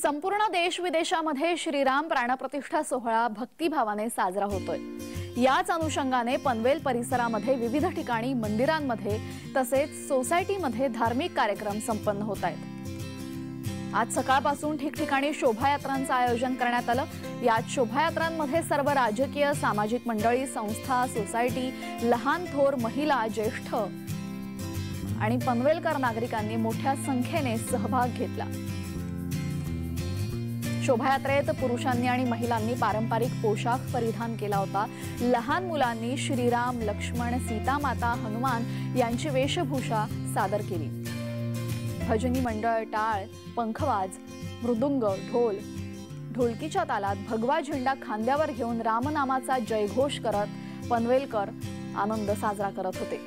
संपूर्ण देश विदेशामध्ये श्रीराम प्राणप्रतिष्ठा सोहळा भक्तिभावाने साजरा होतोय। याच अनुषंगाने पनवेल परिसरामध्ये विविध ठिकाणी मंदिरांमध्ये तसेच सोसायटीमध्ये धार्मिक कार्यक्रम संपन्न होत आहेत। आज सकाळपासून ठिकठिकाणी शोभायात्रांचं आयोजन करण्यात आलं। यात शोभायात्रांमध्ये सर्व राजकीय सामाजिक मंडळी, संस्था, सोसायटी, लहान थोर, महिला, ज्येष्ठ आणि पनवेलकर नागरिकांनी मोठ्या संख्येने सहभाग घेतला। शोभायात्रेत पुरुषांनी आणि महिलांनी पारंपरिक पोशाख परिधान केला होता। लहान मुलांनी श्रीराम, लक्ष्मण, सीता माता, हनुमान यांची वेशभूषा सादर केली। भजनी मंडळ, टाळ, पंखवाज, मृदुंग, ढोल, ढोलकीच्या तालात भगवा झेंडा खांद्यावर घेऊन रामनामाचा जयघोष करत पनवेलकर आनंद साजरा करत होते।